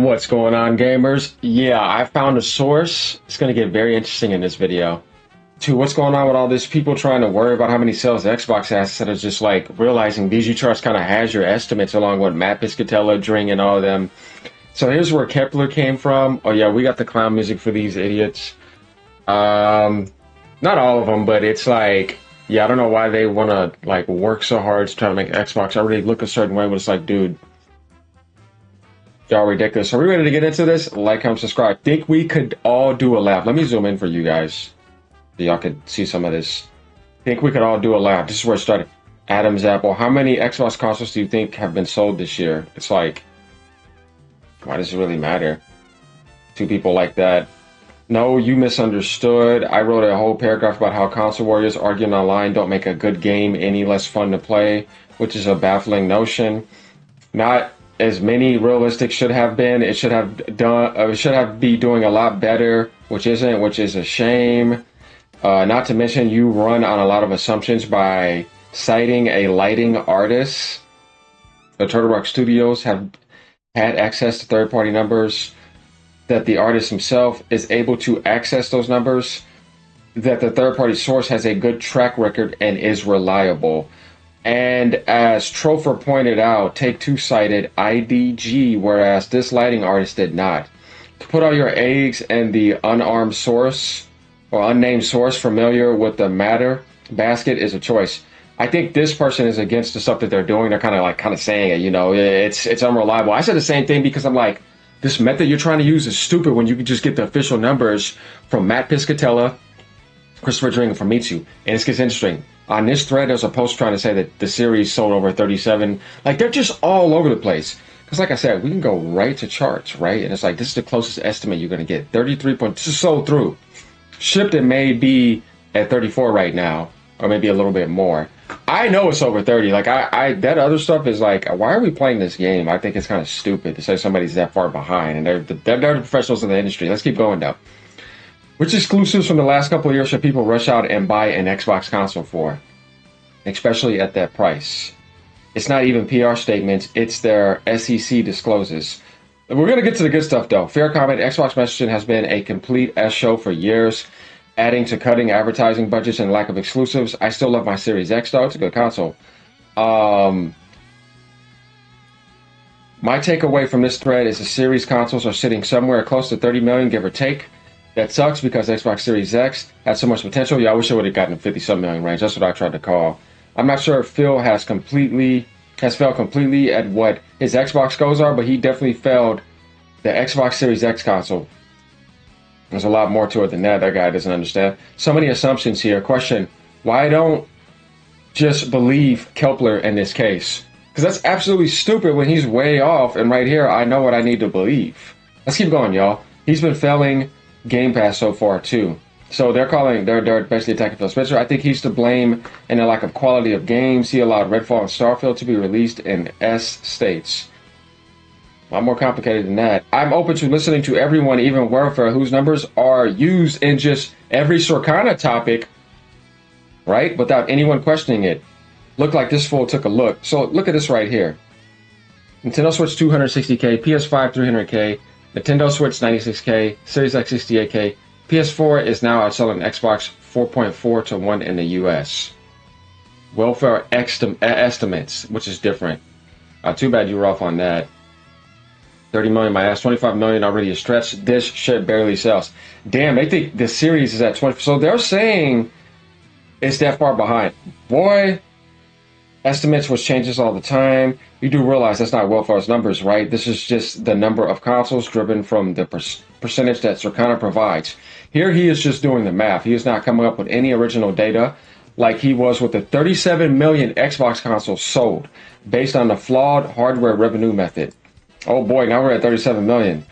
What's going on, gamers? Yeah, I found a source. It's going to get very interesting in this video. To what's going on with all this people trying to worry about how many sales Xbox has instead of just like realizing VG Charts kind of has your estimates along with Matt Piscatella, Dring, and all of them. So here's where Kepler came from. Oh yeah, we got the clown music for these idiots. Not all of them, but it's like, yeah, I don't know why they want to like work so hard to try to make Xbox already look a certain way, but it's like, dude, y'all ridiculous. Are we ready to get into this? Like, comment, subscribe. Think we could all do a lap. Let me zoom in for you guys so y'all could see some of this. Think we could all do a lap. This is where it started. Adam's Apple. How many Xbox consoles do you think have been sold this year? It's like, why does it really matter? Two people like that. No, you misunderstood. I wrote a whole paragraph about how console warriors arguing online don't make a good game any less fun to play, which is a baffling notion. Not as many realistic should have been. It should have done. It should have be doing a lot better, which isn't, which is a shame. Not to mention, you run on a lot of assumptions by citing a lighting artist. The Turtle Rock Studios have had access to third-party numbers, that the artist himself is able to access those numbers, that the third-party source has a good track record and is reliable. And as Trofer pointed out, Take-Two cited IDG, whereas this lighting artist did not. To put all your eggs in the unarmed source or unnamed source familiar with the matter basket is a choice. I think this person is against the stuff that they're doing. They're kind of saying it, you know, it's unreliable. I said the same thing because I'm like, this method you're trying to use is stupid when you can just get the official numbers from Matt Piscatella, Christopher Dring, and from Mitsu. And this gets interesting. On this thread, there's a post trying to say that the series sold over 37. Like, they're just all over the place. Because like I said, we can go right to charts, right? And it's like, this is the closest estimate you're going to get. 33 points. This is sold through. Shipped, it may be at 34 right now, or maybe a little bit more. I know it's over 30. Like, I that other stuff is like, why are we playing this game? I think it's kind of stupid to say somebody's that far behind. And they're the professionals in the industry. Let's keep going, though. Which exclusives from the last couple of years should people rush out and buy an Xbox console for? Especially at that price. It's not even PR statements, it's their SEC discloses. We're going to get to the good stuff, though. Fair comment, Xbox messaging has been a complete S show for years, adding to cutting advertising budgets and lack of exclusives. I still love my Series X, though. It's a good console. My takeaway from this thread is the Series consoles are sitting somewhere close to 30 million, give or take. That sucks because Xbox Series X had so much potential. Yeah, I wish I would have gotten a 50-some million range. That's what I tried to call. I'm not sure if Phil has failed completely at what his Xbox goals are, but he definitely failed the Xbox Series X console. There's a lot more to it than that. That guy doesn't understand. So many assumptions here. Question, why don't just believe Kepler in this case? Because that's absolutely stupid when he's way off, and right here, I know what I need to believe. Let's keep going, y'all. He's been failing Game Pass so far too. So they're basically attacking Phil Spencer. I think he's to blame in the lack of quality of games. He allowed Redfall and Starfield to be released in S states. A lot more complicated than that. I'm open to listening to everyone, even Warfare, whose numbers are used in just every Sorcana topic, right? Without anyone questioning it. Looked like this fool took a look. So look at this right here. Nintendo Switch 260K, PS5 300K, Nintendo Switch 96K, Series X 68K, PS4 is now outselling Xbox 4.4 to 1 in the US. Welfare estimates, which is different. Too bad you were off on that. 30 million my ass, 25 million already a stretch. This shit barely sells. Damn, they think the series is at 20. So they're saying it's that far behind. Boy, estimates which changes all the time. You do realize that's not Welfare's numbers, right? This is just the number of consoles driven from the percentage that Circana provides. Here he is just doing the math. He is not coming up with any original data like he was with the 37 million Xbox consoles sold based on the flawed hardware revenue method. Oh boy, now we're at 37 million.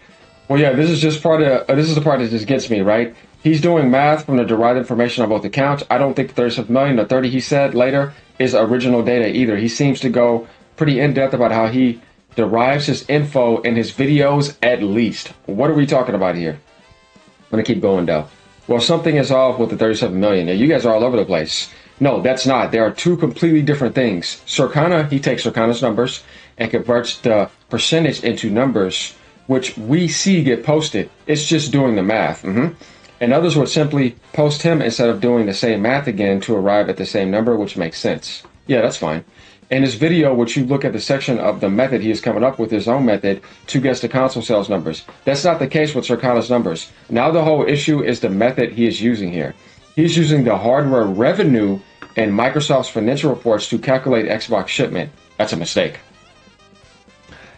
Well, yeah, this is just this is the part that just gets me, right? He's doing math from the derived information on both accounts. I don't think 37 million, the 30 he said later, is original data either. He seems to go pretty in-depth about how he derives his info in his videos at least. What are we talking about here? I'm going to keep going, though. Well, something is off with the 37 million. Now, you guys are all over the place. No, that's not. There are two completely different things. Circana, he takes Circana's numbers and converts the percentage into numbers which we see get posted. It's just doing the math. And others would simply post him instead of doing the same math again to arrive at the same number, which makes sense. Yeah, that's fine. In this video, which you look at the section of the method, he is coming up with his own method to guess the console sales numbers. That's not the case with Circana's numbers. Now the whole issue is the method he is using here. He's using the hardware revenue and Microsoft's financial reports to calculate Xbox shipment. That's a mistake.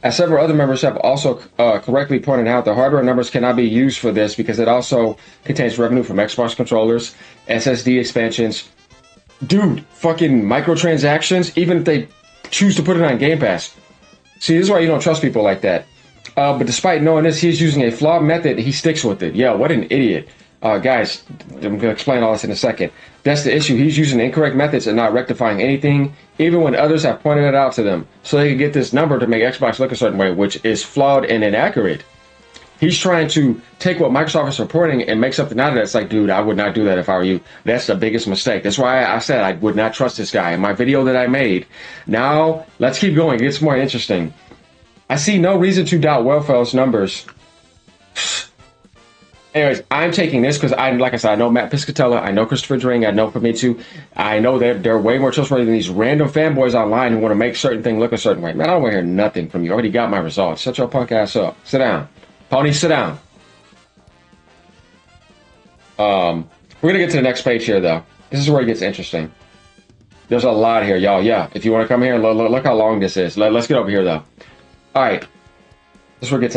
As several other members have also correctly pointed out, the hardware numbers cannot be used for this because it also contains revenue from Xbox controllers, SSD expansions, dude, fucking microtransactions, even if they choose to put it on Game Pass. See, this is why you don't trust people like that. But despite knowing this, he's using a flawed method. He sticks with it. Yeah, what an idiot. Guys, I'm going to explain all this in a second. That's the issue. He's using incorrect methods and not rectifying anything, even when others have pointed it out to them, so they can get this number to make Xbox look a certain way, which is flawed and inaccurate. He's trying to take what Microsoft is reporting and make something out of it. It's like, dude, I would not do that if I were you. That's the biggest mistake. That's why I said I would not trust this guy in my video that I made. Now, let's keep going. It gets more interesting. I see no reason to doubt Wellfell's numbers. Anyways, I'm taking this because like I said, I know Matt Piscatella, I know Christopher Dring, I know Famitsu. I know that they're way more trustworthy than these random fanboys online who want to make certain thing look a certain way. Man, I don't want to hear nothing from you. I already got my results. Shut your punk ass up. Sit down. Pony, sit down. We're going to get to the next page here, though. This is where it gets interesting. There's a lot here, y'all. Yeah, if you want to come here, look how long this is. Let's get over here, though. All right. This is where it gets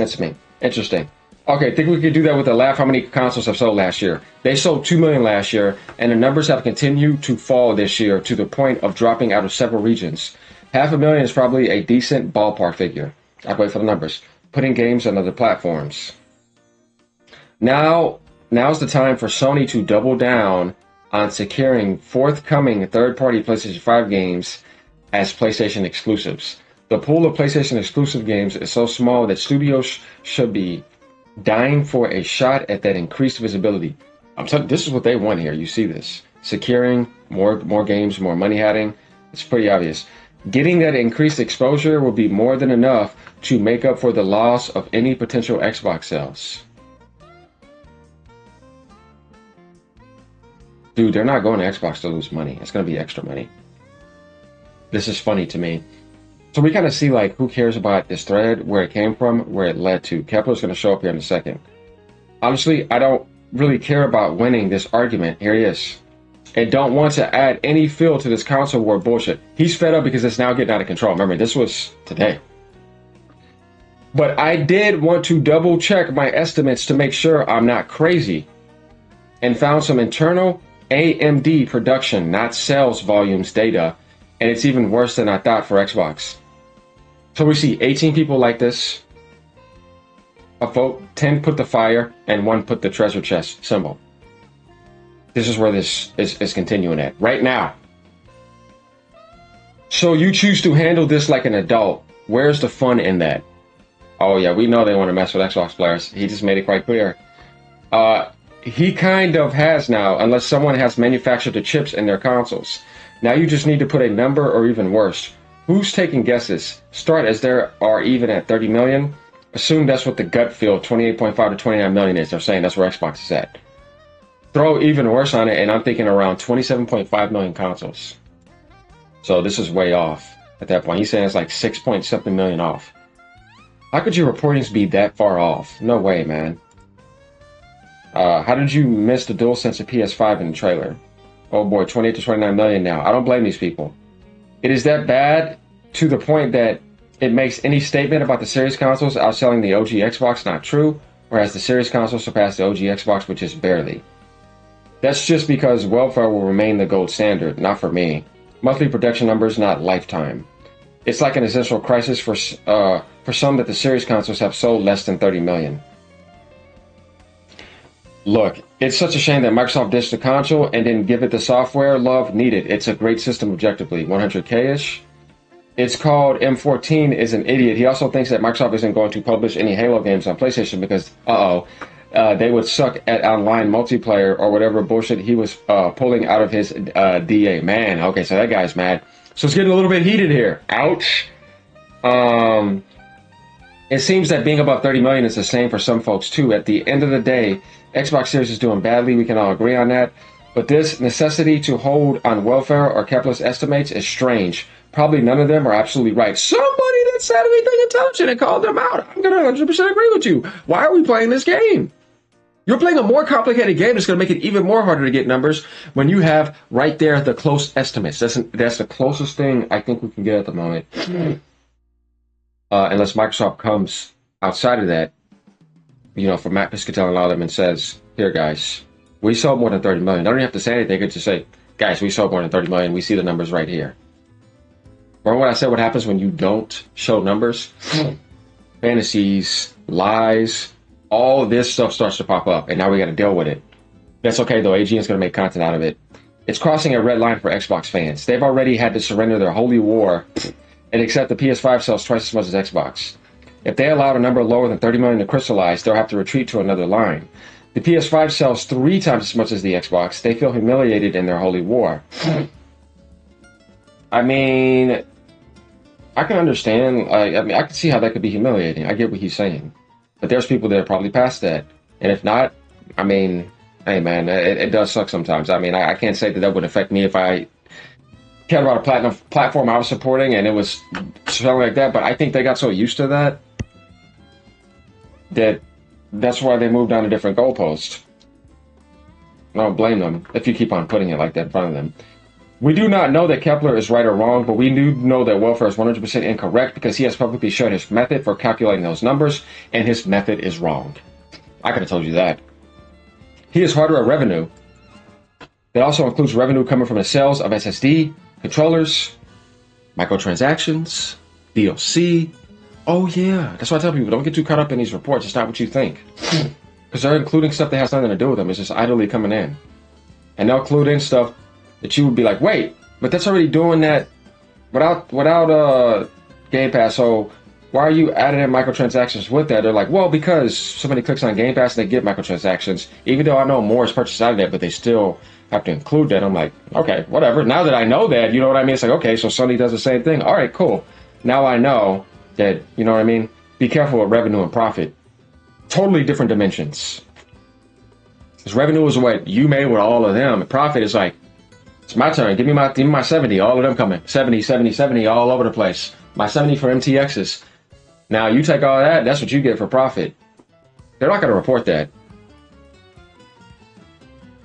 interesting. Okay, think we could do that with a laugh. How many consoles have sold last year? They sold 2 million last year, and the numbers have continued to fall this year to the point of dropping out of several regions. 500,000 is probably a decent ballpark figure. I'll wait for the numbers. Putting games on other platforms. Now's the time for Sony to double down on securing forthcoming third-party PlayStation 5 games as PlayStation exclusives. The pool of PlayStation exclusive games is so small that studios should be dying for a shot at that increased visibility. I'm telling you, this is what they want here. You see this. Securing more games, more money having. It's pretty obvious. Getting that increased exposure will be more than enough to make up for the loss of any potential Xbox sales. Dude, they're not going to Xbox to lose money. It's going to be extra money. This is funny to me. So we kind of see, like, who cares about this thread, where it came from, where it led to. Kepler's going to show up here in a second. Honestly, I don't really care about winning this argument. Here he is. And don't want to add any feel to this console war bullshit. He's fed up because it's now getting out of control. Remember, this was today. But I did want to double check my estimates to make sure I'm not crazy. And found some internal AMD production, not sales volumes data. And it's even worse than I thought for Xbox. So we see 18 people like this. A vote, 10 put the fire, and 1 put the treasure chest symbol. This is where this is continuing at right now. So you choose to handle this like an adult. Where's the fun in that? Oh yeah, we know they want to mess with Xbox players. He just made it quite clear. He kind of has now, unless someone has manufactured the chips in their consoles. Now you just need to put a number, or even worse. Who's taking guesses? Start as there are even at 30 million. Assume that's what the gut feel, 28.5 to 29 million is. They're saying that's where Xbox is at. Throw even worse on it, and I'm thinking around 27.5 million consoles. So this is way off at that point. He's saying it's like 6 point something million off. How could your reportings be that far off? No way, man. How did you miss the DualSense of PS5 in the trailer? Oh boy, 28 to 29 million now. I don't blame these people. It is that bad to the point that it makes any statement about the Series consoles outselling the OG Xbox not true, whereas the Series console surpassed the OG Xbox, which is barely. That's just because welfare will remain the gold standard, not for me. Monthly production numbers, not lifetime. It's like an essential crisis for some that the Series consoles have sold less than 30 million. Look, it's such a shame that Microsoft ditched the console and didn't give it the software love needed. It's a great system objectively, 100K-ish. It's called M14 is an idiot. He also thinks that Microsoft isn't going to publish any Halo games on PlayStation because, they would suck at online multiplayer or whatever bullshit he was pulling out of his DA. Man, okay, so that guy's mad. So it's getting a little bit heated here. Ouch. It seems that being above 30 million is the same for some folks too. At the end of the day, Xbox Series is doing badly. We can all agree on that. But this necessity to hold on welfare or Kepler's estimates is strange. Probably none of them are absolutely right. Somebody that said anything intelligent and called them out. I'm going to 100% agree with you. Why are we playing this game? You're playing a more complicated game that's going to make it even more harder to get numbers when you have right there the close estimates. That's the closest thing I think we can get at the moment. Unless Microsoft comes outside of that, from Matt Piscatell and all of them and says, here, guys, we sold more than 30 million. I don't even have to say anything. I could just say, guys, we sold more than 30 million. We see the numbers right here. Remember what I said, what happens when you don't show numbers? Fantasies, lies, all this stuff starts to pop up, and now we got to deal with it. That's okay, though. AG is going to make content out of it. It's crossing a red line for Xbox fans. They've already had to surrender their holy war and accept the PS5 sells twice as much as Xbox. If they allow a number lower than 30 million to crystallize, they'll have to retreat to another line. The PS5 sells 3 times as much as the Xbox. They feel humiliated in their holy war. I mean, I can understand. I can see how that could be humiliating. I get what he's saying. But there's people that are probably past that. And if not, I mean, hey, man, it does suck sometimes. I mean, I can't say that would affect me if I cared about a platinum platform I was supporting and it was something like that. But I think they got so used to that that's why they moved on a different goalpost. I don't blame them if you keep on putting it like that in front of them. We do not know that Kepler is right or wrong, but we do know that welfare is 100% incorrect because he has publicly shown his method for calculating those numbers, and his method is wrong. I could have told you that. He is hardware revenue. That also includes revenue coming from the sales of SSD, controllers, microtransactions, DLC. Oh yeah, that's why I tell people, don't get too caught up in these reports. It's not what you think. Because they're including stuff that has nothing to do with them. It's just idly coming in. And they'll include in stuff that you would be like, wait, but that's already doing that without Game Pass, so why are you adding in microtransactions with that? They're like, well, because somebody clicks on Game Pass and they get microtransactions, even though I know more is purchased out of that, but they still have to include that. I'm like, okay, whatever. Now that I know that, you know what I mean? It's like, okay, so Sony does the same thing. All right, cool. Now I know that, you know what I mean? Be careful with revenue and profit. Totally different dimensions. Because revenue is what you made with all of them. And profit is like, it's my turn. Give me my 70. All of them coming. 70, 70, 70 all over the place. My 70 for MTXs. Now you take all that, that's what you get for profit. They're not going to report that.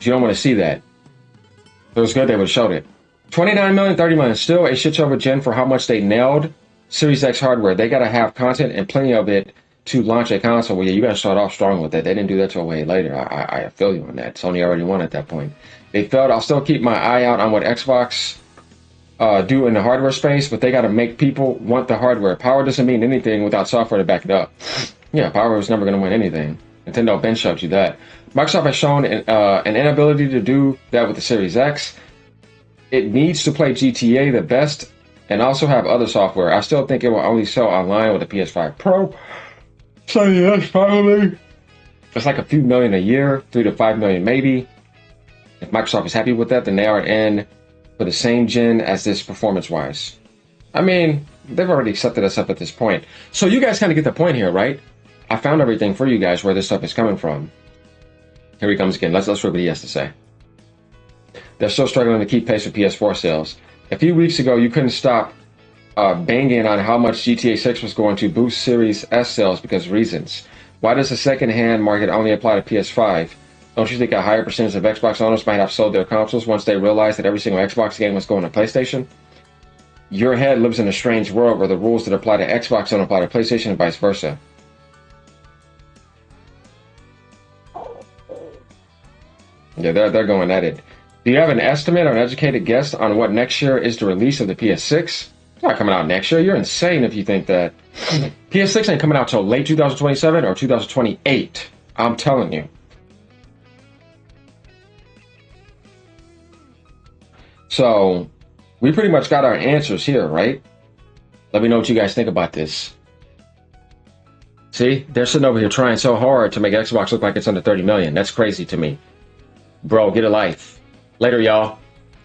You don't want to see that. If it was good, they would have showed it. 29 million, 30 million. Still a shit show with Gen for how much they nailed Series X hardware. They got to have content and plenty of it to launch a console. Well, yeah, you got to start off strong with that. They didn't do that till way later. I feel you on that. Sony already won at that point. They felt I'll still keep my eye out on what Xbox do in the hardware space, but they got to make people want the hardware. Power doesn't mean anything without software to back it up. Yeah, power is never going to win anything. Nintendo Ben showed you that. Microsoft has shown an inability to do that with the Series X. It needs to play GTA the best and also have other software. I still think it will only sell online with a PS5 Pro. So yes, probably. It's like a few million a year, 3 to 5 million maybe. If Microsoft is happy with that, then they are in for the same gen as this performance-wise. I mean, they've already accepted us up at this point. So you guys kind of get the point here, right? I found everything for you guys where this stuff is coming from. Here he comes again. Let's read what he has to say. They're still struggling to keep pace with PS4 sales. A few weeks ago, you couldn't stop banging on how much GTA 6 was going to boost Series S sales because of reasons. Why does the second-hand market only apply to PS5? Don't you think a higher percentage of Xbox owners might have sold their consoles once they realized that every single Xbox game was going to PlayStation? Your head lives in a strange world where the rules that apply to Xbox don't apply to PlayStation and vice versa. Yeah, they're going at it. Do you have an estimate or an educated guess on what next year is the release of the PS6? It's not coming out next year. You're insane if you think that. PS6 ain't coming out till late 2027 or 2028. I'm telling you. So, we pretty much got our answers here, right? Let me know what you guys think about this. See, they're sitting over here trying so hard to make Xbox look like it's under 30 million. That's crazy to me. Bro, get a life. Later, y'all.